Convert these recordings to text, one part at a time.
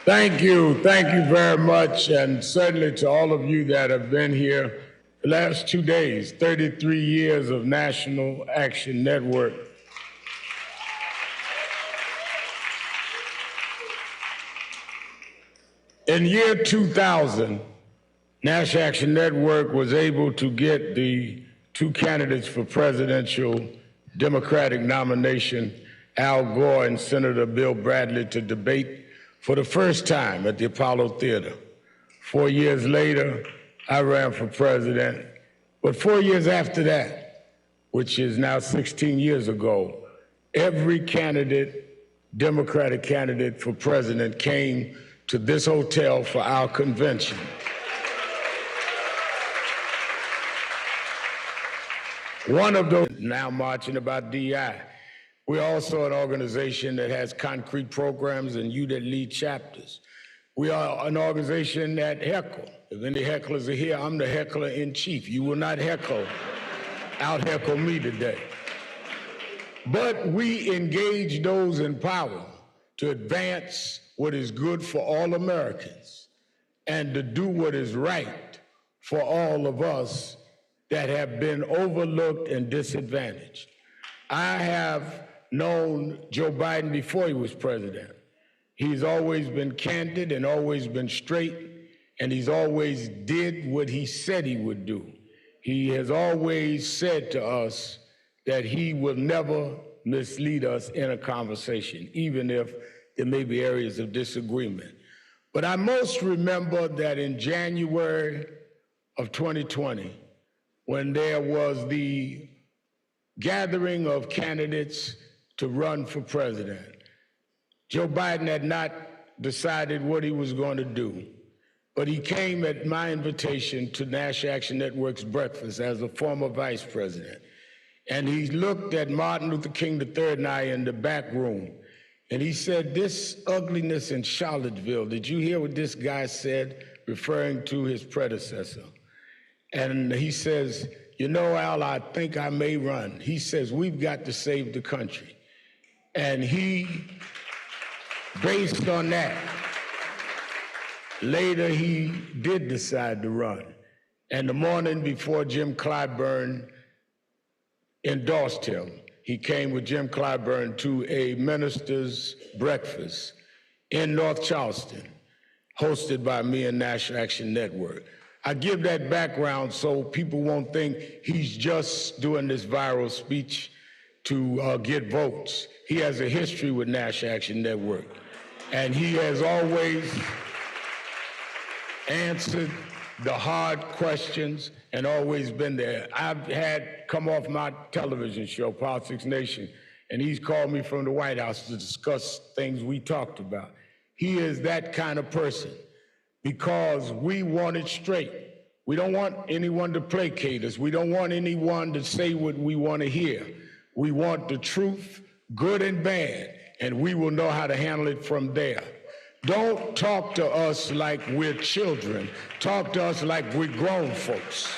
Thank you very much, and certainly to all of you that have been here the last 2 days, 33 years of National Action Network. In year 2000, National Action Network was able to get the two candidates for presidential Democratic nomination, Al Gore and Senator Bill Bradley, to debate for the first time at the Apollo Theater. 4 years later, I ran for president. But 4 years after that, which is now 16 years ago, every candidate, Democratic candidate for president, came to this hotel for our convention. One of those now marching about DI. We're also an organization that has concrete programs, and you that lead chapters. We are an organization that heckle. If any hecklers are here, I'm the heckler in chief. You will not out-heckle me today. But we engage those in power to advance what is good for all Americans and to do what is right for all of us that have been overlooked and disadvantaged. I have known Joe Biden before he was president. He's always been candid and always been straight, and he's always did what he said he would do. He has always said to us that he will never mislead us in a conversation, even if there may be areas of disagreement. But I most remember that in January of 2020, when there was the gathering of candidates to run for president, Joe Biden had not decided what he was going to do, but he came at my invitation to National Action Network's breakfast as a former vice president. And he looked at Martin Luther King III and I in the back room, and he said, "This ugliness in Charlottesville, did you hear what this guy said?" referring to his predecessor. And he says, "You know, Al, I think I may run." He says, "We've got to save the country." And he, based on that, later he did decide to run. And the morning before Jim Clyburn endorsed him, he came with Jim Clyburn to a minister's breakfast in North Charleston, hosted by me and National Action Network. I give that background so people won't think he's just doing this viral speech to get votes. He has a history with National Action Network, and he has always answered the hard questions and always been there. I've had come off my television show, Politics Nation, and he's called me from the White House to discuss things we talked about. He is that kind of person because we want it straight. We don't want anyone to placate us. We don't want anyone to say what we want to hear. We want the truth, good and bad, and we will know how to handle it from there. Don't talk to us like we're children. Talk to us like we're grown folks.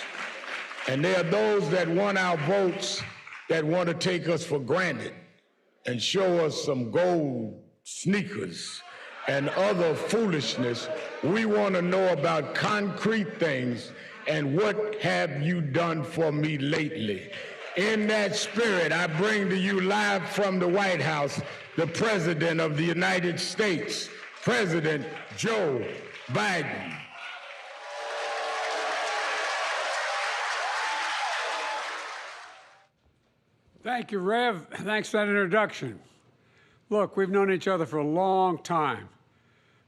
And there are those that want our votes that want to take us for granted and show us some gold sneakers and other foolishness. We want to know about concrete things and what have you done for me lately. In that spirit, I bring to you live from the White House the President of the United States, President Joe Biden. Thank you, Rev. Thanks for that introduction. Look, we've known each other for a long time.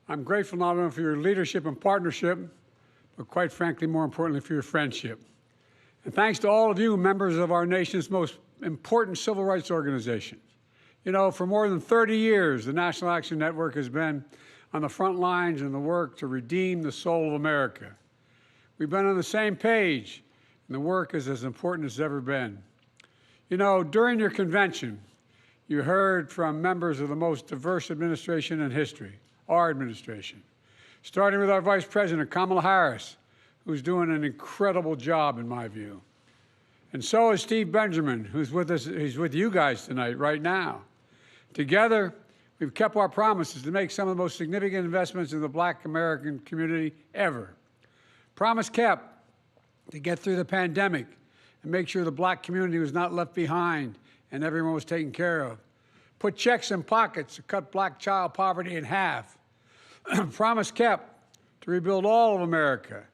I'm grateful not only for your leadership and partnership, but quite frankly, more importantly, for your friendship. And thanks to all of you, members of our nation's most important civil rights organization. You know, for more than 30 years, the National Action Network has been on the front lines in the work to redeem the soul of America. We've been on the same page, and the work is as important as it's ever been. You know, during your convention, you heard from members of the most diverse administration in history, our administration, starting with our Vice President, Kamala Harris, who's doing an incredible job, in my view. And so is Steve Benjamin, who's with us, he's with you guys tonight, right now. Together, We've kept our promises to make some of the most significant investments in the Black American community ever. Promise kept to get through the pandemic and make sure the Black community was not left behind and everyone was taken care of. Put checks in pockets to cut Black child poverty in half. Promise kept to rebuild all of America,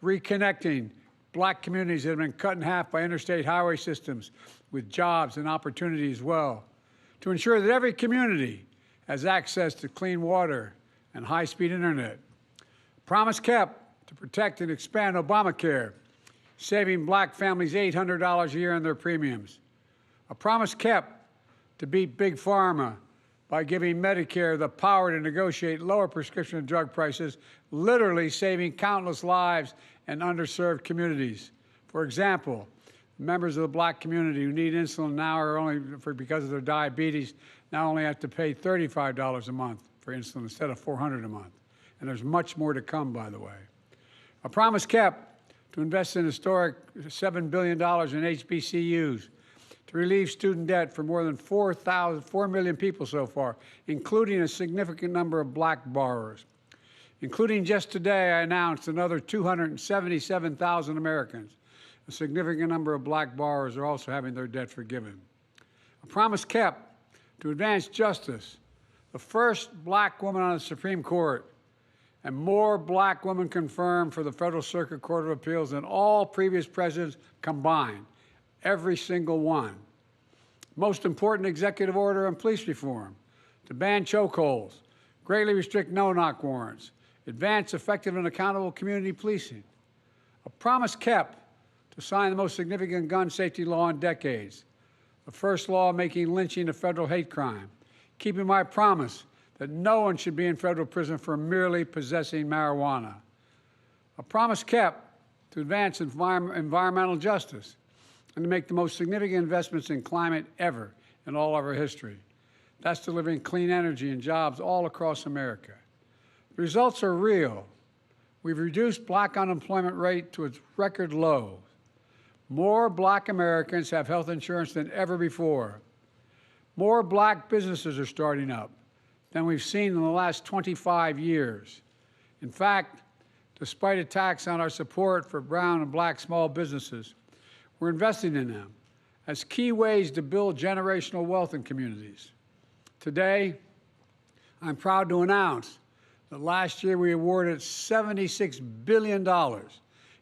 reconnecting Black communities that have been cut in half by interstate highway systems with jobs and opportunity as well. To ensure that every community has access to clean water and high-speed internet. Promise kept to protect and expand Obamacare, saving Black families $800 a year on their premiums. A promise kept to beat Big Pharma by giving Medicare the power to negotiate lower prescription drug prices, literally saving countless lives in underserved communities. For example, members of the Black community who need insulin now are only, because of their diabetes, now only have to pay $35 a month for insulin instead of $400 a month. And there's much more to come, by the way. A promise kept to invest in historic $7 billion in HBCUs, to relieve student debt for more than 4 million people so far, including a significant number of Black borrowers. Including just today, I announced another 277,000 Americans. A significant number of Black borrowers are also having their debt forgiven. A promise kept to advance justice, the first Black woman on the Supreme Court, and more Black women confirmed for the Federal Circuit Court of Appeals than all previous presidents combined, every single one. Most important executive order on police reform, to ban chokeholds, greatly restrict no-knock warrants, advance effective and accountable community policing. A promise kept to sign the most significant gun safety law in decades, the first law making lynching a federal hate crime, keeping my promise that no one should be in federal prison for merely possessing marijuana. A promise kept to advance environmental justice and to make the most significant investments in climate ever in all of our history. That's delivering clean energy and jobs all across America. The results are real. We've reduced Black unemployment rate to its record low. More Black Americans have health insurance than ever before. More Black businesses are starting up than we've seen in the last 25 years. In fact, despite attacks on our support for brown and Black small businesses, we're investing in them as key ways to build generational wealth in communities. Today, I'm proud to announce that last year we awarded $76 billion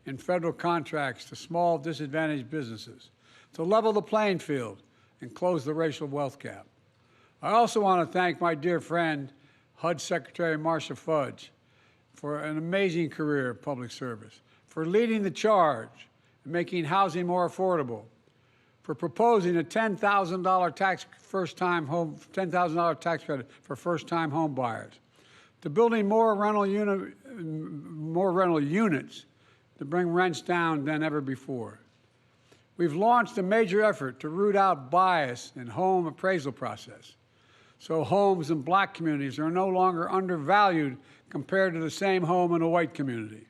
in federal contracts to small disadvantaged businesses to level the playing field and close the racial wealth gap. I also want to thank my dear friend, HUD Secretary Marcia Fudge, for an amazing career of public service, for leading the charge and making housing more affordable, for proposing a $10,000 tax credit for first-time home buyers, to building more rental units to bring rents down than ever before. We've launched a major effort to root out bias in home appraisal process, so homes in Black communities are no longer undervalued compared to the same home in a white community.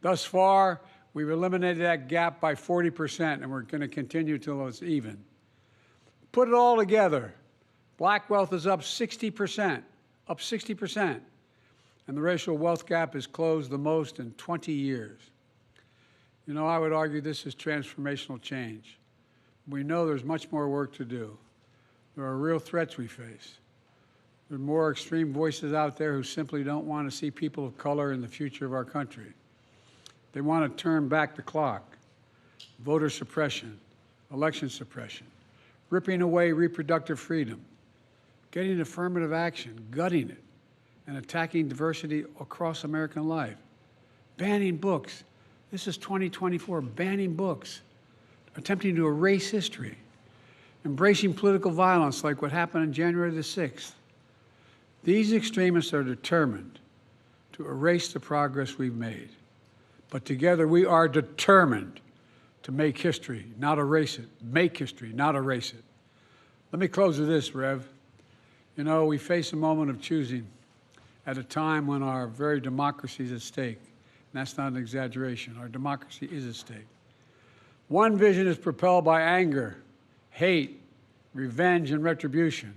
Thus far, we've eliminated that gap by 40%, and we're going to continue till it's even. Put it all together, Black wealth is up 60%, and the racial wealth gap is closed the most in 20 years. You know, I would argue this is transformational change. We know there's much more work to do. There are real threats we face. There are more extreme voices out there who simply don't want to see people of color in the future of our country. They want to turn back the clock. Voter suppression, election suppression, ripping away reproductive freedom, getting affirmative action, gutting it, and attacking diversity across American life, banning books. This is 2024, banning books, attempting to erase history, embracing political violence like what happened on January the 6th. These extremists are determined to erase the progress we've made. But together we are determined to make history, not erase it. Make history, not erase it. Let me close with this, Rev. You know, we face a moment of choosing at a time when our very democracy is at stake. And that's not an exaggeration. Our democracy is at stake. One vision is propelled by anger, hate, revenge, and retribution.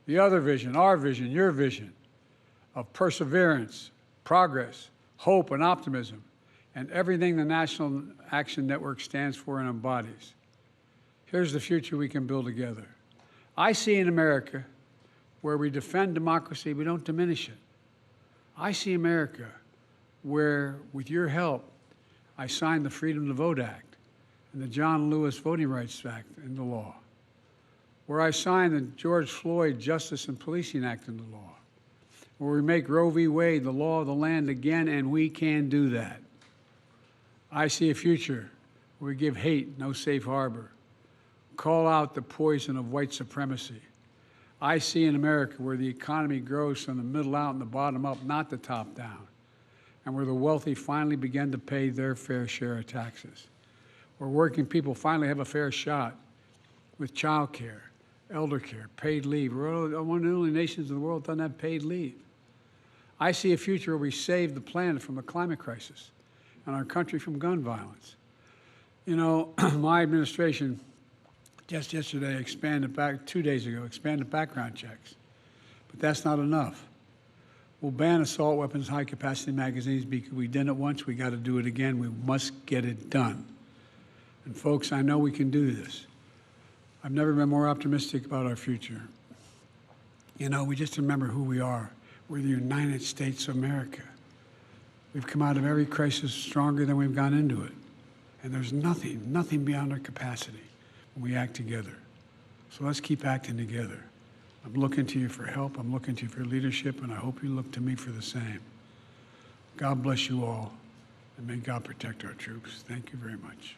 The other vision, our vision, your vision of perseverance, progress, hope, and optimism, and everything the National Action Network stands for and embodies. Here's the future we can build together. I see in America where we defend democracy, we don't diminish it. I see America where, with your help, I signed the Freedom to Vote Act and the John Lewis Voting Rights Act into law, where I signed the George Floyd Justice and Policing Act into law, where we make Roe v. Wade the law of the land again, and we can do that. I see a future where we give hate no safe harbor, call out the poison of white supremacy. I see in America where the economy grows from the middle out and the bottom up, not the top down, and where the wealthy finally begin to pay their fair share of taxes, where working people finally have a fair shot with child care, elder care, paid leave. We're one of the only nations in the world that doesn't have paid leave. I see a future where we save the planet from the climate crisis and our country from gun violence. You know, my administration just yesterday expanded back, 2 days ago, expanded background checks. But that's not enough. We'll ban assault weapons, high-capacity magazines because we did it once, we got to do it again. We must get it done. And folks, I know we can do this. I've never been more optimistic about our future. You know, we just remember who we are. We're the United States of America. We've come out of every crisis stronger than we've gone into it. And there's nothing beyond our capacity when we act together. So let's keep acting together. I'm looking to you for help. I'm looking to you for leadership, and I hope you look to me for the same. God bless you all, and may God protect our troops. Thank you very much.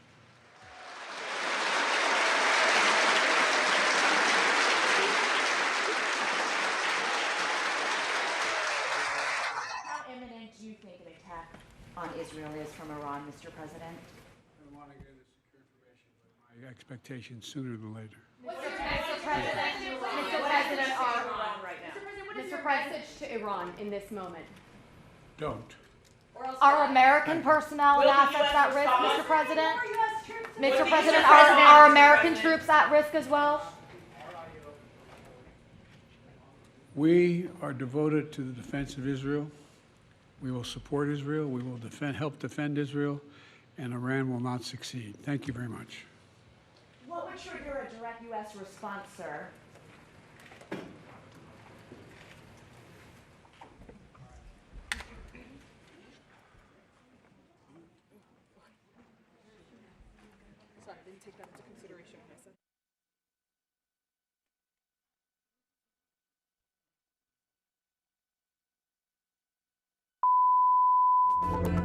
How imminent do you think an attack on Israel is from Iran, Mr. President? I want to get this secure information, but my expectation sooner than later. Mr. President, What is your message to Iran in this moment? Don't. are American personnel and assets at risk, Mr. President? Mr. President, are American troops at risk as well? We are devoted to the defense of Israel. We will support Israel. We will help defend Israel, and Iran will not succeed. Thank you very much. What would trigger a direct U.S. response, sir? Sorry, I didn't take that into consideration when I said.